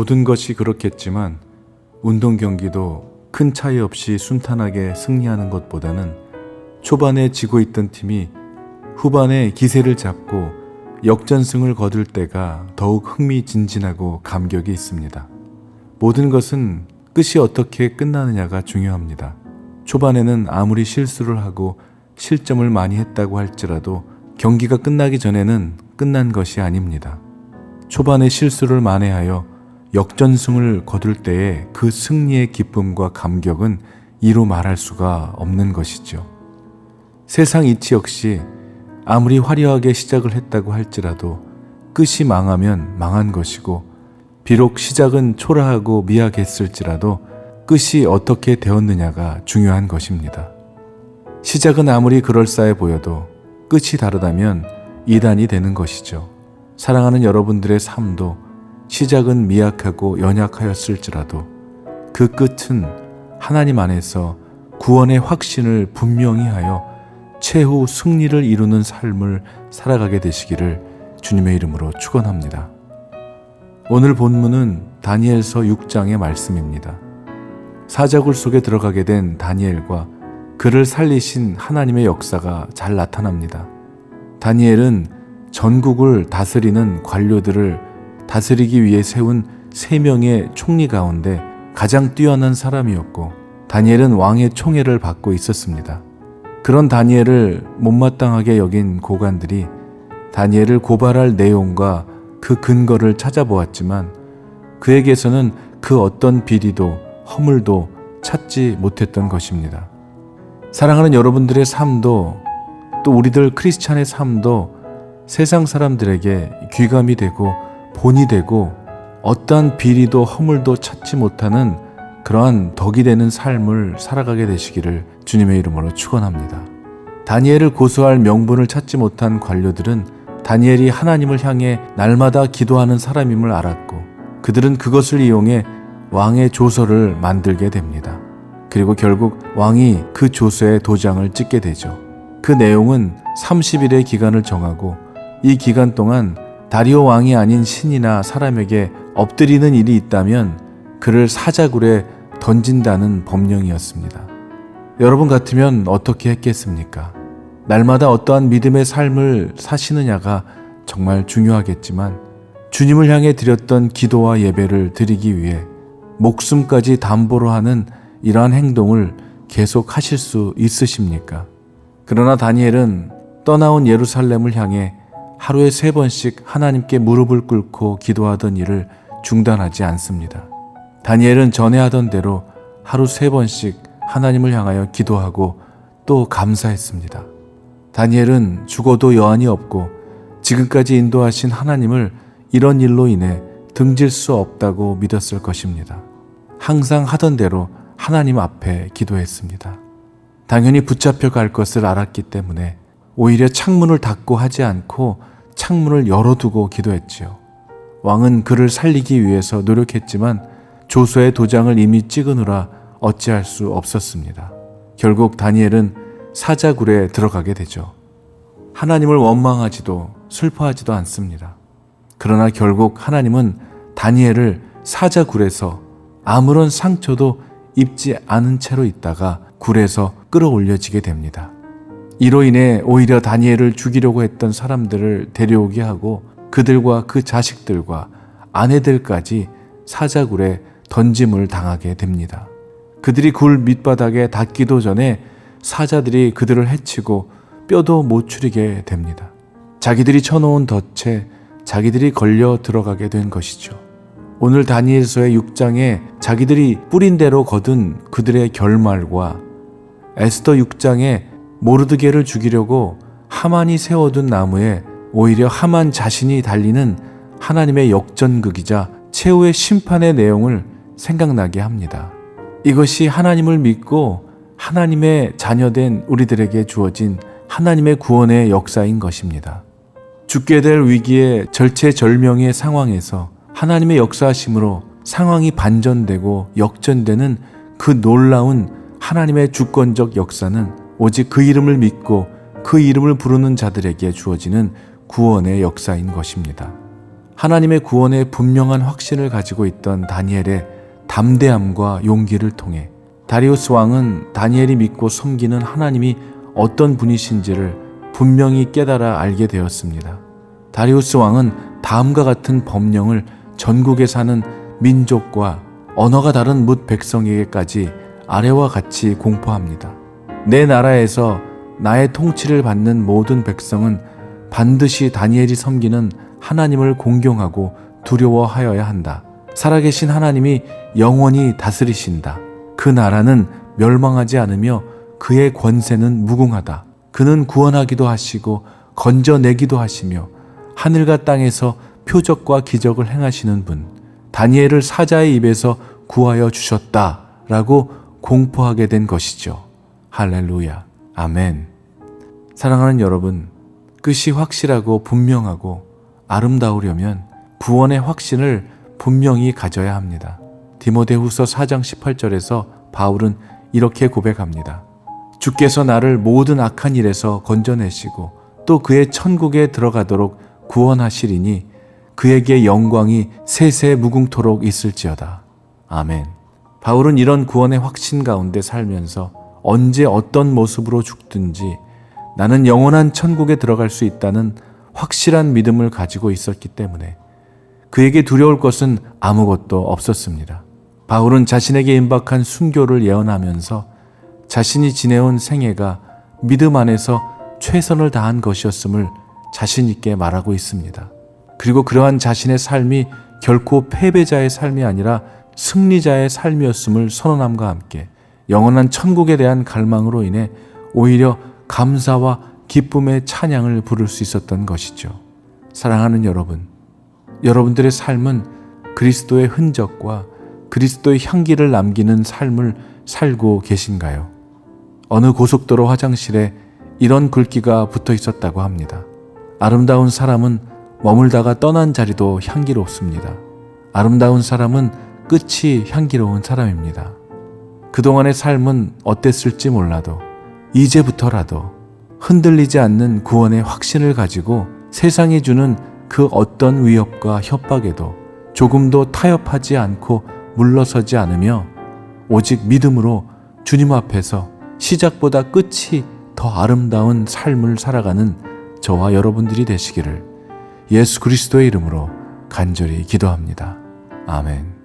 모든 것이 그렇겠지만 운동 경기도 큰 차이 없이 순탄하게 승리하는 것보다는 초반에 지고 있던 팀이 후반에 기세를 잡고 역전승을 거둘 때가 더욱 흥미진진하고 감격이 있습니다. 모든 것은 끝이 어떻게 끝나느냐가 중요합니다. 초반에는 아무리 실수를 하고 실점을 많이 했다고 할지라도 경기가 끝나기 전에는 끝난 것이 아닙니다. 초반에 실수를 만회하여 역전승을 거둘 때의 그 승리의 기쁨과 감격은 이루 말할 수가 없는 것이죠. 세상 이치 역시 아무리 화려하게 시작을 했다고 할지라도 끝이 망하면 망한 것이고, 비록 시작은 초라하고 미약했을지라도 끝이 어떻게 되었느냐가 중요한 것입니다. 시작은 아무리 그럴싸해 보여도 끝이 다르다면 이단이 되는 것이죠. 사랑하는 여러분들의 삶도 시작은 미약하고 연약하였을지라도 그 끝은 하나님 안에서 구원의 확신을 분명히 하여 최후 승리를 이루는 삶을 살아가게 되시기를 주님의 이름으로 축원합니다. 오늘 본문은 다니엘서 6장의 말씀입니다. 사자굴 속에 들어가게 된 다니엘과 그를 살리신 하나님의 역사가 잘 나타납니다. 다니엘은 전국을 다스리는 관료들을 다스리기 위해 세운 3명의 총리 가운데 가장 뛰어난 사람이었고, 다니엘은 왕의 총애를 받고 있었습니다. 그런 다니엘을 못마땅하게 여긴 고관들이 다니엘을 고발할 내용과 그 근거를 찾아보았지만 그에게서는 그 어떤 비리도 허물도 찾지 못했던 것입니다. 사랑하는 여러분들의 삶도, 또 우리들 크리스찬의 삶도 세상 사람들에게 귀감이 되고 본이 되고 어떠한 비리도 허물도 찾지 못하는 그러한 덕이 되는 삶을 살아가게 되시기를 주님의 이름으로 축원합니다. 다니엘을 고소할 명분을 찾지 못한 관료들은 다니엘이 하나님을 향해 날마다 기도하는 사람임을 알았고, 그들은 그것을 이용해 왕의 조서를 만들게 됩니다. 그리고 결국 왕이 그 조서에 도장을 찍게 되죠. 그 내용은 30일의 기간을 정하고 이 기간 동안 다리오 왕이 아닌 신이나 사람에게 엎드리는 일이 있다면 그를 사자굴에 던진다는 법령이었습니다. 여러분 같으면 어떻게 했겠습니까? 날마다 어떠한 믿음의 삶을 사시느냐가 정말 중요하겠지만 주님을 향해 드렸던 기도와 예배를 드리기 위해 목숨까지 담보로 하는 이러한 행동을 계속 하실 수 있으십니까? 그러나 다니엘은 떠나온 예루살렘을 향해 하루에 3번씩 하나님께 무릎을 꿇고 기도하던 일을 중단하지 않습니다. 다니엘은 전에 하던 대로 하루 3번씩 하나님을 향하여 기도하고 또 감사했습니다. 다니엘은 죽어도 여한이 없고 지금까지 인도하신 하나님을 이런 일로 인해 등질 수 없다고 믿었을 것입니다. 항상 하던 대로 하나님 앞에 기도했습니다. 당연히 붙잡혀 갈 것을 알았기 때문에 오히려 창문을 닫고 하지 않고 창문을 열어두고 기도했지요. 왕은 그를 살리기 위해서 노력했지만 조서의 도장을 이미 찍으느라 어찌할 수 없었습니다. 결국 다니엘은 사자굴에 들어가게 되죠. 하나님을 원망하지도 슬퍼하지도 않습니다. 그러나 결국 하나님은 다니엘을 사자굴에서 아무런 상처도 입지 않은 채로 있다가 굴에서 끌어올려지게 됩니다. 이로 인해 오히려 다니엘을 죽이려고 했던 사람들을 데려오게 하고 그들과 그 자식들과 아내들까지 사자굴에 던짐을 당하게 됩니다. 그들이 굴 밑바닥에 닿기도 전에 사자들이 그들을 해치고 뼈도 못 추리게 됩니다. 자기들이 쳐놓은 덫에 자기들이 걸려 들어가게 된 것이죠. 오늘 다니엘서의 6장에 자기들이 뿌린 대로 거둔 그들의 결말과 에스더 6장에 모르드게를 죽이려고 하만이 세워둔 나무에 오히려 하만 자신이 달리는 하나님의 역전극이자 최후의 심판의 내용을 생각나게 합니다. 이것이 하나님을 믿고 하나님의 자녀된 우리들에게 주어진 하나님의 구원의 역사인 것입니다. 죽게 될 위기의 절체절명의 상황에서 하나님의 역사하심으로 상황이 반전되고 역전되는 그 놀라운 하나님의 주권적 역사는 오직 그 이름을 믿고 그 이름을 부르는 자들에게 주어지는 구원의 역사인 것입니다. 하나님의 구원에 분명한 확신을 가지고 있던 다니엘의 담대함과 용기를 통해 다리우스 왕은 다니엘이 믿고 섬기는 하나님이 어떤 분이신지를 분명히 깨달아 알게 되었습니다. 다리우스 왕은 다음과 같은 법령을 전국에 사는 민족과 언어가 다른 뭇 백성에게까지 아래와 같이 공포합니다. 내 나라에서 나의 통치를 받는 모든 백성은 반드시 다니엘이 섬기는 하나님을 공경하고 두려워하여야 한다. 살아계신 하나님이 영원히 다스리신다. 그 나라는 멸망하지 않으며 그의 권세는 무궁하다. 그는 구원하기도 하시고 건져내기도 하시며 하늘과 땅에서 표적과 기적을 행하시는 분, 다니엘을 사자의 입에서 구하여 주셨다라고 공포하게 된 것이죠. 할렐루야. 아멘. 사랑하는 여러분, 끝이 확실하고 분명하고 아름다우려면 구원의 확신을 분명히 가져야 합니다. 디모데후서 4장 18절에서 바울은 이렇게 고백합니다. 주께서 나를 모든 악한 일에서 건져내시고 또 그의 천국에 들어가도록 구원하시리니 그에게 영광이 세세 무궁토록 있을지어다. 아멘. 바울은 이런 구원의 확신 가운데 살면서 언제 어떤 모습으로 죽든지 나는 영원한 천국에 들어갈 수 있다는 확실한 믿음을 가지고 있었기 때문에 그에게 두려울 것은 아무것도 없었습니다. 바울은 자신에게 임박한 순교를 예언하면서 자신이 지내온 생애가 믿음 안에서 최선을 다한 것이었음을 자신 있게 말하고 있습니다. 그리고 그러한 자신의 삶이 결코 패배자의 삶이 아니라 승리자의 삶이었음을 선언함과 함께 영원한 천국에 대한 갈망으로 인해 오히려 감사와 기쁨의 찬양을 부를 수 있었던 것이죠. 사랑하는 여러분, 여러분들의 삶은 그리스도의 흔적과 그리스도의 향기를 남기는 삶을 살고 계신가요? 어느 고속도로 화장실에 이런 글귀가 붙어 있었다고 합니다. 아름다운 사람은 머물다가 떠난 자리도 향기롭습니다. 아름다운 사람은 끝이 향기로운 사람입니다. 그동안의 삶은 어땠을지 몰라도 이제부터라도 흔들리지 않는 구원의 확신을 가지고 세상이 주는 그 어떤 위협과 협박에도 조금도 타협하지 않고 물러서지 않으며 오직 믿음으로 주님 앞에서 시작보다 끝이 더 아름다운 삶을 살아가는 저와 여러분들이 되시기를 예수 그리스도의 이름으로 간절히 기도합니다. 아멘.